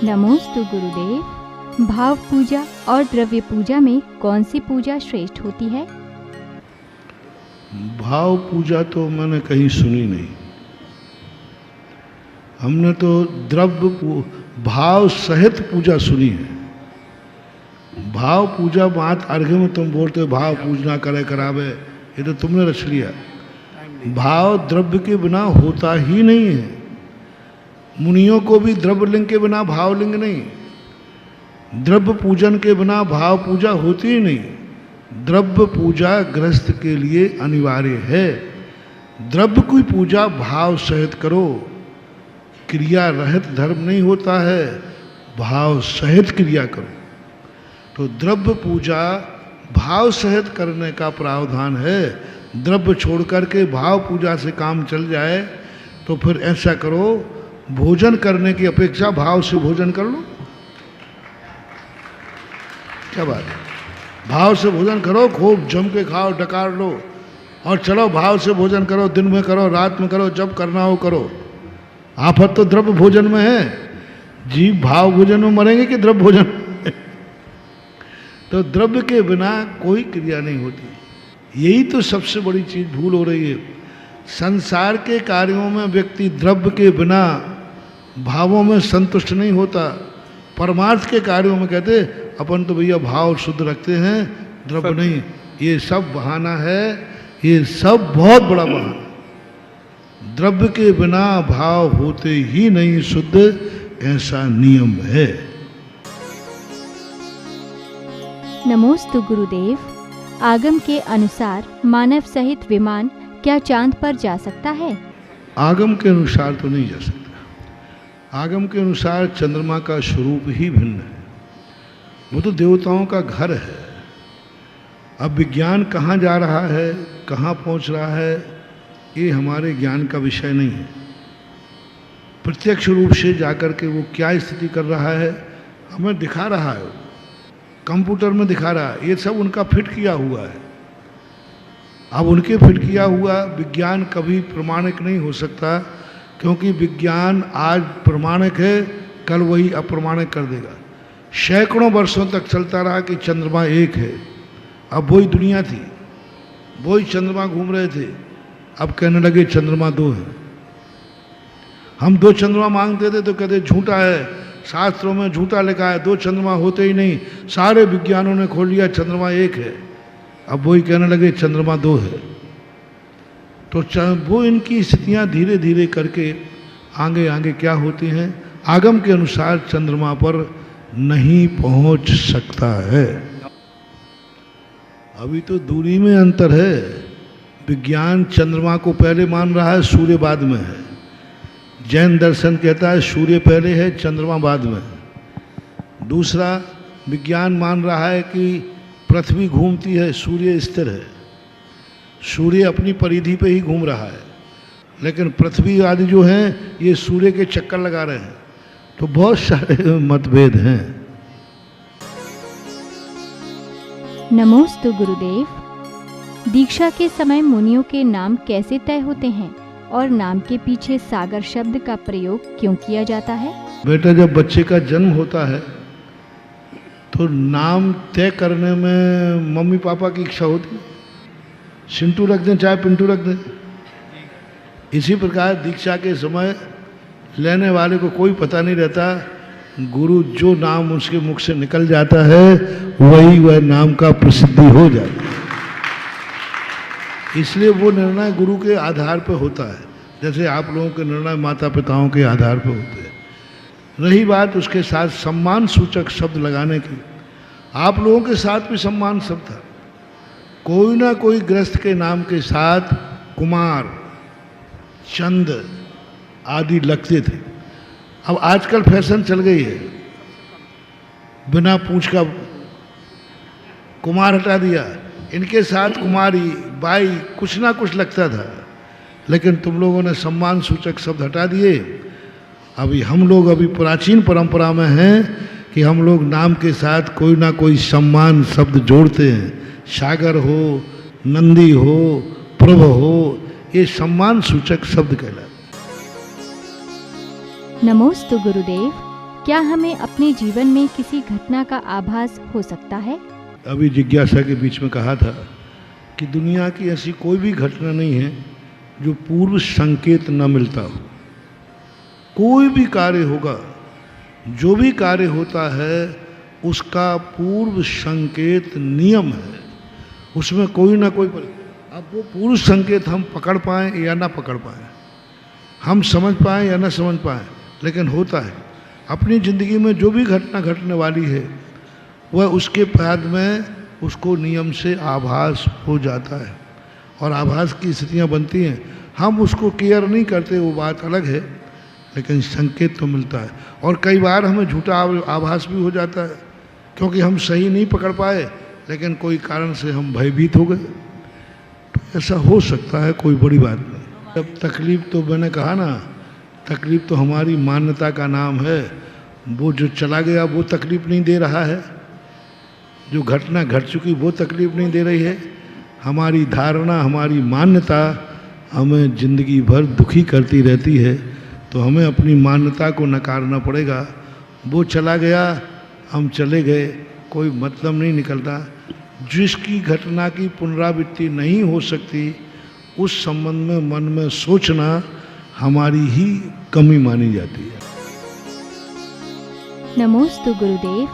नमोस्तु गुरुदेव। भाव पूजा और द्रव्य पूजा में कौन सी पूजा श्रेष्ठ होती है? भाव पूजा तो मैंने कहीं सुनी नहीं। हमने तो द्रव्य भाव सहित पूजा सुनी है। भाव पूजा बात अर्घ्य में तुम बोलते हो भाव पूजना करे करावे, ये तो तुमने रच लिया। भाव द्रव्य के बिना होता ही नहीं है। मुनियों को भी द्रव्य लिंग के बिना भाव लिंग नहीं। द्रव्य पूजन के बिना भाव पूजा होती ही नहीं। द्रव्य पूजा गृहस्थ के लिए अनिवार्य है। द्रव्य की पूजा भाव सहित करो। क्रिया रहित धर्म नहीं होता है, भाव सहित क्रिया करो। तो द्रव्य पूजा भाव सहित करने का प्रावधान है। द्रव्य छोड़ करके भाव पूजा से काम चल जाए तो फिर ऐसा करो, भोजन करने की अपेक्षा भाव से भोजन कर लो। क्या बात है? भाव से भोजन करो, खूब जम के खाओ, डकार लो और चलो भाव से भोजन करो। दिन में करो, रात में करो, जब करना हो करो। आफत तो द्रव्य भोजन में है। जीव भाव भोजन में मरेंगे कि द्रव्य भोजन तो द्रव्य के बिना कोई क्रिया नहीं होती। यही तो सबसे बड़ी चीज भूल हो रही है। संसार के कार्यों में व्यक्ति द्रव्य के बिना भावों में संतुष्ट नहीं होता। परमार्थ के कार्यों में कहते अपन तो भैया भाव शुद्ध रखते हैं, द्रव्य नहीं। ये सब बहाना है, ये सब बहुत बड़ा बहाना। द्रव्य के बिना भाव होते ही नहीं शुद्ध, ऐसा नियम है। नमोस्तु गुरुदेव। आगम के अनुसार मानव सहित विमान क्या चांद पर जा सकता है? आगम के अनुसार तो नहीं जा सकता। आगम के अनुसार चंद्रमा का स्वरूप ही भिन्न है। वो तो देवताओं का घर है। अब विज्ञान कहाँ जा रहा है, कहाँ पहुँच रहा है, ये हमारे ज्ञान का विषय नहीं है। प्रत्यक्ष रूप से जाकर के वो क्या स्थिति कर रहा है हमें दिखा रहा है, कंप्यूटर में दिखा रहा है। ये सब उनका फिट किया हुआ है। अब उनके फिट किया हुआ विज्ञान कभी प्रमाणिक नहीं हो सकता, क्योंकि विज्ञान आज प्रमाणिक है, कल वही अप्रमाणिक कर देगा। सैकड़ों वर्षों तक चलता रहा कि चंद्रमा एक है। अब वही दुनिया थी, वही चंद्रमा घूम रहे थे। अब कहने लगे चंद्रमा दो है। हम दो चंद्रमा मांगते थे तो कहते झूठा है, शास्त्रों में झूठा लिखा है, दो चंद्रमा होते ही नहीं। सारे विज्ञानों ने खोल लिया चंद्रमा एक है। अब वही कहने लगे चंद्रमा दो है। तो वो इनकी स्थितियां धीरे धीरे करके आगे आगे क्या होती हैं, आगम के अनुसार चंद्रमा पर नहीं पहुंच सकता है। अभी तो दूरी में अंतर है। विज्ञान चंद्रमा को पहले मान रहा है, सूर्य बाद में है। जैन दर्शन कहता है सूर्य पहले है, चंद्रमा बाद में है। दूसरा विज्ञान मान रहा है कि पृथ्वी घूमती है, सूर्य स्थिर है। सूर्य अपनी परिधि पे ही घूम रहा है, लेकिन पृथ्वी आदि जो हैं ये सूर्य के चक्कर लगा रहे हैं। तो बहुत सारे मतभेद हैं। नमोस्तु गुरुदेव। दीक्षा के समय मुनियों के नाम कैसे तय होते हैं और नाम के पीछे सागर शब्द का प्रयोग क्यों किया जाता है? बेटा, जब बच्चे का जन्म होता है तो नाम तय करने में मम्मी पापा की इच्छा होती है, सिंटू रख दें चाहे पिंटू रख दें। इसी प्रकार दीक्षा के समय लेने वाले को कोई पता नहीं रहता। गुरु जो नाम उसके मुख से निकल जाता है वही वह नाम का प्रसिद्धि हो जाता है। इसलिए वो निर्णय गुरु के आधार पर होता है, जैसे आप लोगों के निर्णय माता पिताओं के आधार पर होते हैं। रही बात उसके साथ सम्मान सूचक शब्द लगाने की, आप लोगों के साथ भी सम्मान शब्द था। कोई ना कोई गृहस्थ के नाम के साथ कुमार, चंद आदि लगते थे। अब आजकल फैशन चल गई है, बिना पूछ का कुमार हटा दिया। इनके साथ कुमारी, बाई कुछ ना कुछ लगता था, लेकिन तुम लोगों ने सम्मान सूचक शब्द हटा दिए। अभी हम लोग अभी प्राचीन परंपरा में हैं कि हम लोग नाम के साथ कोई ना कोई सम्मान शब्द जोड़ते हैं। सागर हो, नंदी हो, प्रभ हो, ये सम्मान सूचक शब्द कहलाते। नमोस्तु गुरुदेव। क्या हमें अपने जीवन में किसी घटना का आभास हो सकता है? अभी जिज्ञासा के बीच में कहा था कि दुनिया की ऐसी कोई भी घटना नहीं है जो पूर्व संकेत न मिलता हो। कोई भी कार्य होगा, जो भी कार्य होता है उसका पूर्व संकेत नियम है, उसमें कोई ना कोई अब वो पूर्व संकेत हम पकड़ पाएँ या ना पकड़ पाएँ, हम समझ पाएँ या ना समझ पाएँ, लेकिन होता है। अपनी ज़िंदगी में जो भी घटना घटने वाली है वह उसके बाद में उसको नियम से आभास हो जाता है और आभास की स्थितियाँ बनती हैं। हम उसको केयर नहीं करते, वो बात अलग है, लेकिन संकेत तो मिलता है। और कई बार हमें झूठा आभास भी हो जाता है क्योंकि हम सही नहीं पकड़ पाए, लेकिन कोई कारण से हम भयभीत हो गए। तो ऐसा हो सकता है, कोई बड़ी बात नहीं। अब तकलीफ़ तो मैंने कहा ना, तकलीफ़ तो हमारी मान्यता का नाम है। वो जो चला गया वो तकलीफ़ नहीं दे रहा है, जो घटना घट चुकी वो तकलीफ़ नहीं दे रही है। हमारी धारणा, हमारी मान्यता हमें ज़िंदगी भर दुखी करती रहती है। तो हमें अपनी मान्यता को नकारना पड़ेगा। वो चला गया, हम चले गए, कोई मतलब नहीं निकलता। जिसकी घटना की पुनरावृत्ति नहीं हो सकती उस संबंध में मन में सोचना हमारी ही कमी मानी जाती है। नमोस्तु गुरुदेव।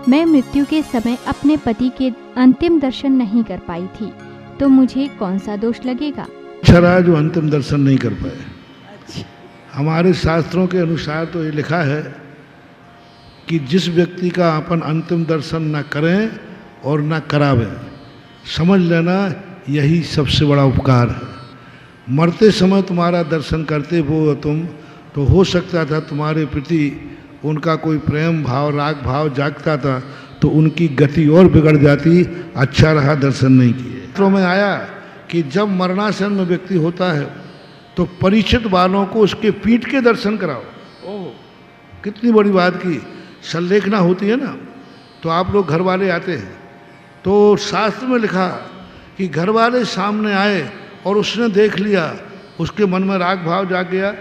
मैं मृत्यु के समय अपने पति के अंतिम दर्शन नहीं कर पाई थी, तो मुझे कौन सा दोष लगेगा? अच्छा जो अंतिम दर्शन नहीं कर पाए। हमारे शास्त्रों के अनुसार तो ये लिखा है कि जिस व्यक्ति का अपन अंतिम दर्शन न करें और न करावें, समझ लेना यही सबसे बड़ा उपकार है। मरते समय तुम्हारा दर्शन करते वो तुम, तो हो सकता था तुम्हारे प्रति उनका कोई प्रेम भाव, राग भाव जागता था, तो उनकी गति और बिगड़ जाती। अच्छा रहा दर्शन नहीं किए। तो में आया कि जब मरणासन में व्यक्ति होता है तो परिचित वालों को उसके पीठ के दर्शन कराओ। ओह, कितनी बड़ी बात की। संलेखना होती है ना, तो आप लोग घर वाले आते हैं, तो शास्त्र में लिखा कि घर वाले सामने आए और उसने देख लिया, उसके मन में राग भाव जाग गया,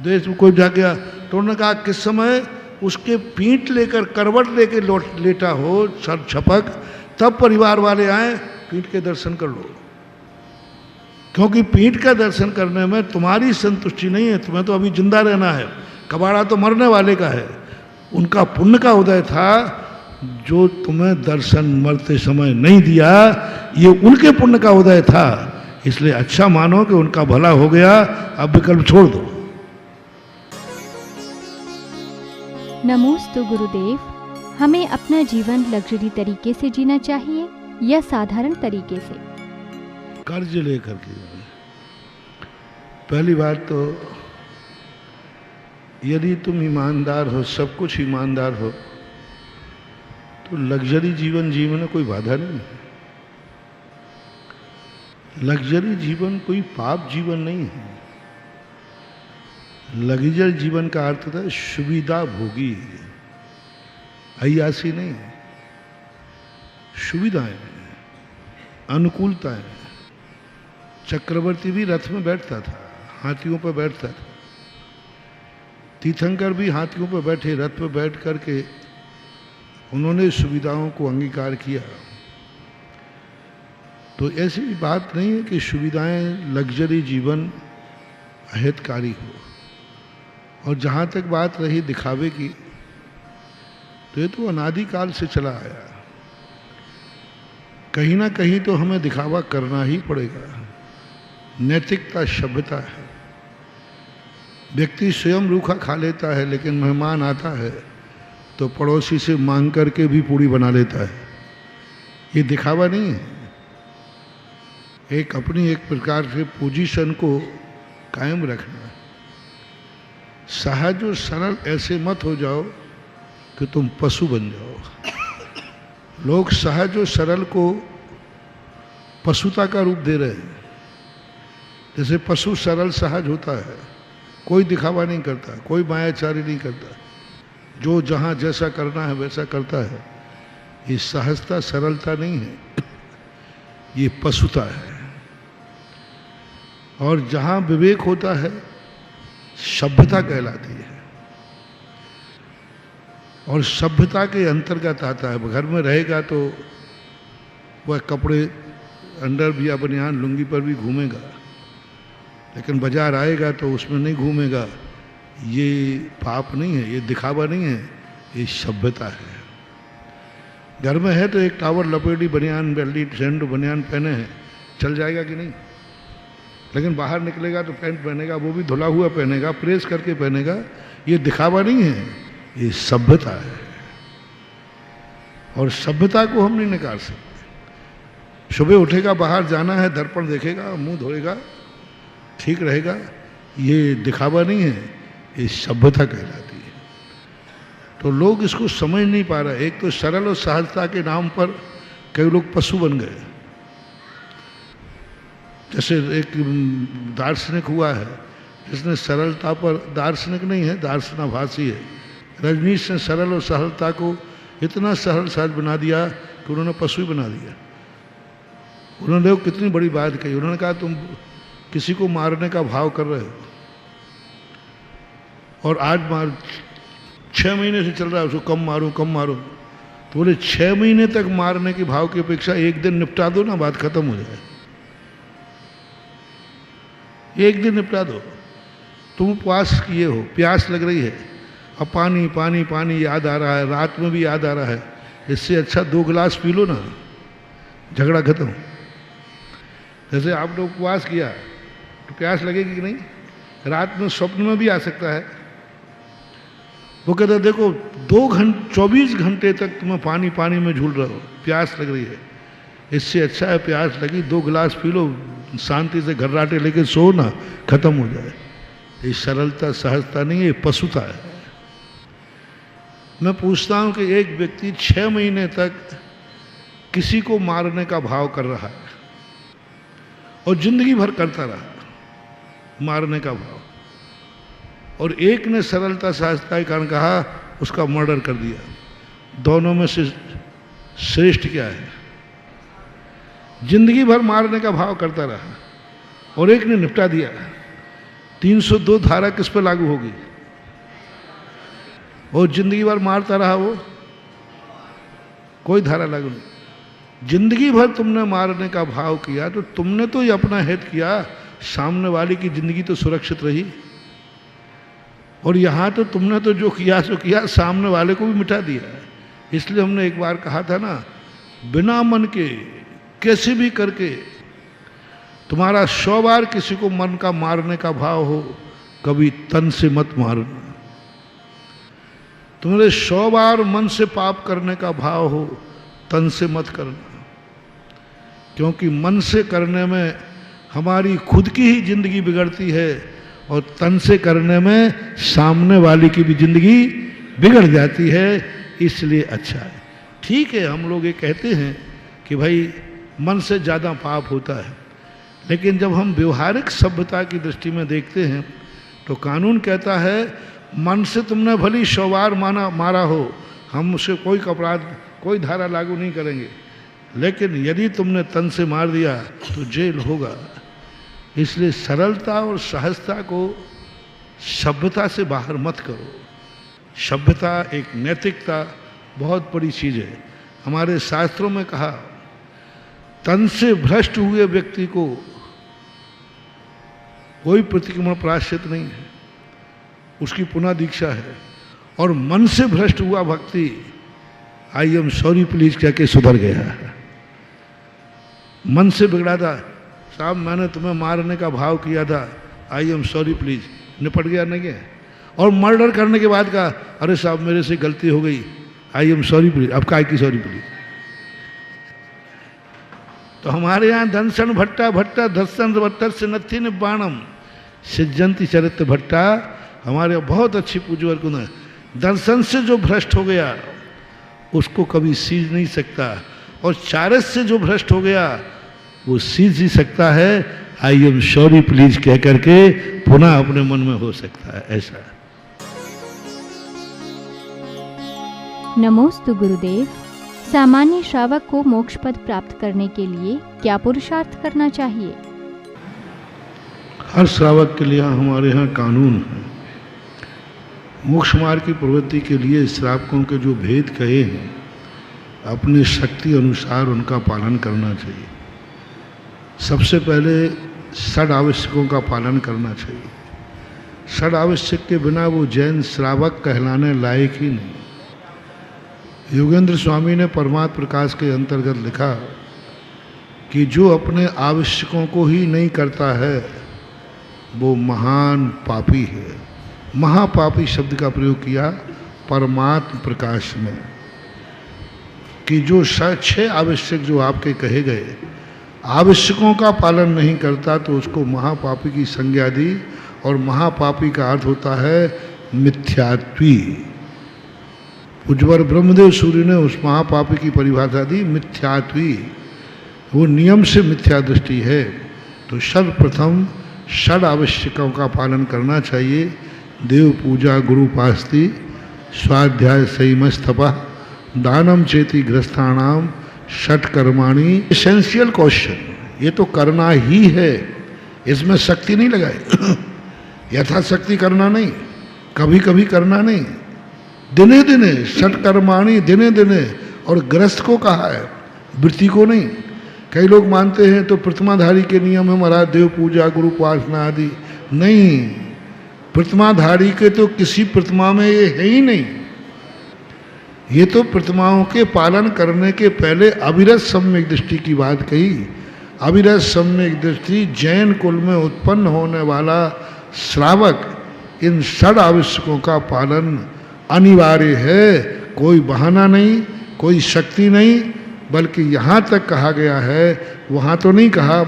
द्वेष कोई जाग गया, तो उन्होंने कहा किस समय उसके पीठ लेकर करवट लेके लेटा हो सर छपक, तब परिवार वाले आए, पीठ के दर्शन कर लो। क्योंकि पीठ का दर्शन करने में तुम्हारी संतुष्टि नहीं है, तुम्हें तो अभी जिंदा रहना है, कबाड़ा तो मरने वाले का है। उनका पुण्य का उदय था जो तुम्हें दर्शन मरते समय नहीं दिया, ये उनके पुण्य का उदय था। इसलिए अच्छा मानो कि उनका भला हो गया, अब विकल्प छोड़ दो। नमोस्तु गुरुदेव। हमें अपना जीवन लग्जरी तरीके से जीना चाहिए या साधारण तरीके से? कर्ज लेकर के। पहली बात तो यदि तुम ईमानदार हो, सब कुछ ईमानदार हो, तो लग्जरी जीवन जीवन में कोई बाधा नहीं है। लग्जरी जीवन कोई पाप जीवन नहीं है। लग्जरी जीवन का अर्थ था सुविधा भोगी, अय्यासी नहीं है। सुविधाएं, अनुकूलताएं। चक्रवर्ती भी रथ में बैठता था, हाथियों पर बैठता था। तीर्थंकर भी हाथियों पर बैठे, रथ पर बैठ करके उन्होंने सुविधाओं को अंगीकार किया। तो ऐसी बात नहीं है कि सुविधाएं, लग्जरी जीवन अहितकारी हो। और जहाँ तक बात रही दिखावे की, तो ये तो अनादिकाल से चला आया। कहीं ना कहीं तो हमें दिखावा करना ही पड़ेगा। नैतिकता सभ्यता है। व्यक्ति स्वयं रूखा खा लेता है, लेकिन मेहमान आता है तो पड़ोसी से मांग करके भी पूरी बना लेता है। ये दिखावा नहीं है। एक अपनी एक प्रकार से पोजीशन को कायम रखना है। सहज और सरल ऐसे मत हो जाओ कि तुम पशु बन जाओ। लोग सहज और सरल को पशुता का रूप दे रहे हैं। जैसे पशु सरल सहज होता है, कोई दिखावा नहीं करता, कोई मायाचारी नहीं करता, जो जहाँ जैसा करना है वैसा करता है। ये सहजता सरलता नहीं है, ये पशुता है। और जहाँ विवेक होता है सभ्यता कहलाती है। और सभ्यता के अंतर्गत आता है। घर में रहेगा तो वह कपड़े अंडर या बनियान लुंगी पर भी घूमेगा, लेकिन बाजार आएगा तो उसमें नहीं घूमेगा। ये पाप नहीं है, ये दिखावा नहीं है, ये सभ्यता है। घर में है तो एक टावर लपेटी बनियान बेल्ली सैंडो बनियान पहने हैं, चल जाएगा कि नहीं? लेकिन बाहर निकलेगा तो पैंट पहनेगा, वो भी धुला हुआ पहनेगा, प्रेस करके पहनेगा। ये दिखावा नहीं है, ये सभ्यता है। और सभ्यता को हम नहीं नकार सकते। सुबह उठेगा, बाहर जाना है, दर्पण देखेगा, मुंह धोएगा, ठीक रहेगा। ये दिखावा नहीं है, ये सभ्यता कहलाती है। तो लोग इसको समझ नहीं पा रहे। एक तो सरल और सहजता के नाम पर कई लोग पशु बन गए। जैसे एक दार्शनिक हुआ है जिसने सरलता पर, दार्शनिक नहीं है, दार्शनाभासी है, रजनीश ने सरल और सरलता को इतना सरल सहज बना दिया कि उन्होंने पशु ही बना दिया। उन्होंने कितनी बड़ी बात कही। उन्होंने कहा तुम किसी को मारने का भाव कर रहे हो और आज 6 महीने से चल रहा है, उसको कम मारो कम मारो। तो बोले 6 महीने तक मारने के भाव की अपेक्षा एक दिन निपटा दो ना, बात खत्म हो जाए। एक दिन निपटा दो। तुम उपवास किए हो, प्यास लग रही है, अब पानी पानी पानी याद आ रहा है, रात में भी याद आ रहा है, इससे अच्छा 2 गिलास पी लो ना, झगड़ा खत्म। जैसे आपने उपवास किया तो प्यास लगेगी कि नहीं? रात में स्वप्न में भी आ सकता है। वो कहता है देखो 24 घंटे तक तुम्हें पानी पानी में झूल रहे हो, प्यास लग रही है, इससे अच्छा है प्यास लगी 2 गिलास पी लो, शांति से घर्राटे लेके सो ना, खत्म हो जाए। ये सरलता सहजता नहीं है, ये पशुता है। मैं पूछता हूं कि एक व्यक्ति 6 महीने तक किसी को मारने का भाव कर रहा है और जिंदगी भर करता रहा मारने का भाव, और एक ने सरलता सहजता के कारण कहा उसका मर्डर कर दिया। दोनों में से श्रेष्ठ क्या है? जिंदगी भर मारने का भाव करता रहा और एक ने निपटा दिया। 302 धारा किस पर लागू होगी? और जिंदगी भर मारता रहा वो, कोई धारा लागू नहीं। जिंदगी भर तुमने मारने का भाव किया तो तुमने तो ये अपना हित किया, सामने वाले की जिंदगी तो सुरक्षित रही। और यहाँ तो तुमने तो जो किया सो किया, सामने वाले को भी मिटा दिया। इसलिए हमने एक बार कहा था ना, बिना मन के कैसे भी करके तुम्हारा 100 बार किसी को मन का मारने का भाव हो, कभी तन से मत मारना। तुम्हारे 100 बार मन से पाप करने का भाव हो, तन से मत करना। क्योंकि मन से करने में हमारी खुद की ही जिंदगी बिगड़ती है और तन से करने में सामने वाले की भी जिंदगी बिगड़ जाती है। इसलिए अच्छा है, ठीक है, हम लोग ये कहते हैं कि भाई मन से ज़्यादा पाप होता है, लेकिन जब हम व्यवहारिक सभ्यता की दृष्टि में देखते हैं तो कानून कहता है मन से तुमने भली 100 बार मारा हो, हम उसे कोई अपराध, कोई धारा लागू नहीं करेंगे, लेकिन यदि तुमने तन से मार दिया तो जेल होगा। इसलिए सरलता और सहजता को सभ्यता से बाहर मत करो। सभ्यता एक नैतिकता बहुत बड़ी चीज़ है। हमारे शास्त्रों में कहा तन से भ्रष्ट हुए व्यक्ति को कोई प्रतिक्रमण प्रायश्चित नहीं है, उसकी पुनः दीक्षा है। और मन से भ्रष्ट हुआ भक्ति आई एम सॉरी प्लीज कह के सुधर गया। मन से बिगड़ा था, साहब मैंने तुम्हें मारने का भाव किया था, आई एम सॉरी प्लीज, निपट गया नहीं है। और मर्डर करने के बाद कहा अरे साहब मेरे से गलती हो गई, आई एम सॉरी प्लीज, अब काय की सॉरी प्लीज। तो हमारे यहाँ दंसन भट्टा भट्टा दर्शन भट्टर से नथी निबाणम सिजंती चरित्र भट्टा, हमारे बहुत अच्छी पूजवर गुण है। दर्शन से जो भ्रष्ट हो गया उसको कभी सीज नहीं सकता, और चारस से जो भ्रष्ट हो गया वो सीज ही सकता है। आई एम सॉरी प्लीज कह करके पुनः अपने मन में हो सकता है। ऐसा नमोस्तु गुरुदेव। सामान्य श्रावक को मोक्ष पद प्राप्त करने के लिए क्या पुरुषार्थ करना चाहिए? हर श्रावक के लिए हमारे यहाँ कानून है। मोक्ष मार्ग की प्रवृत्ति के लिए श्रावकों के जो भेद कहे हैं, अपनी शक्ति अनुसार उनका पालन करना चाहिए। सबसे पहले षड आवश्यकों का पालन करना चाहिए। षड आवश्यक के बिना वो जैन श्रावक कहलाने लायक ही नहीं। योगेंद्र स्वामी ने परमात्म प्रकाश के अंतर्गत लिखा कि जो अपने आवश्यकों को ही नहीं करता है वो महान पापी है। महापापी शब्द का प्रयोग किया परमात्म प्रकाश में, कि जो 6 आवश्यक जो आपके कहे गए आवश्यकों का पालन नहीं करता तो उसको महापापी की संज्ञा दी। और महापापी का अर्थ होता है मिथ्यात्वी। उज्ज्वल ब्रह्मदेव सूर्य ने उस महापापी की परिभाषा दी मिथ्यात्वी। वो नियम से मिथ्या दृष्टि है। तो सर्वप्रथम षड आवश्यकों का पालन करना चाहिए। देव पूजा, गुरु उपासति, स्वाध्याय संयमस्तपः, दानम चेति गृहस्थानाम, षट कर्माणि। एसेंशियल क्वेश्चन, ये तो करना ही है, इसमें शक्ति नहीं लगाए यथाशक्ति करना नहीं, कभी कभी करना नहीं, दिने दिने षट कर्माणि, दिने दिने। और गृहस्थ को कहा है, वृत्ति को नहीं। कई लोग मानते हैं तो प्रतिमाधारी के नियम है महाराज, देव पूजा, गुरु उपासना आदि। नहीं, प्रतिमाधारी के तो किसी प्रतिमा में ये है ही नहीं। ये तो प्रतिमाओं के पालन करने के पहले अविरत सम्यक दृष्टि की बात कही। अविरत सम्यक दृष्टि, जैन कुल में उत्पन्न होने वाला श्रावक इन षड आवश्यकों का पालन अनिवार्य है। कोई बहाना नहीं, कोई शक्ति नहीं, बल्कि यहाँ तक कहा गया है, वहाँ तो नहीं कहा,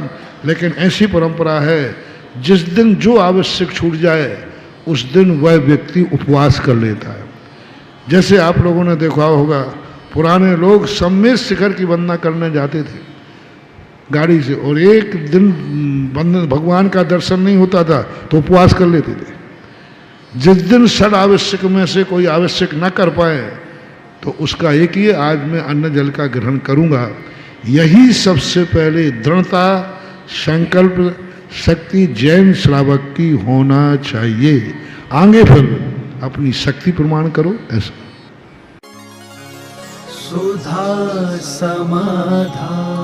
लेकिन ऐसी परंपरा है जिस दिन जो आवश्यक छूट जाए उस दिन वह व्यक्ति उपवास कर लेता है। जैसे आप लोगों ने देखा होगा, पुराने लोग सम्मेद शिखर की वंदना करने जाते थे गाड़ी से, और एक दिन भगवान का दर्शन नहीं होता था तो उपवास कर लेते थे। जिस दिन षड आवश्यक में से कोई आवश्यक न कर पाए तो उसका एक ही, आज मैं अन्न जल का ग्रहण करूंगा। यही सबसे पहले दृढ़ता, संकल्प शक्ति जैन श्रावक की होना चाहिए। आगे फिर अपनी शक्ति प्रमाण करो। ऐसा सुधा समाधान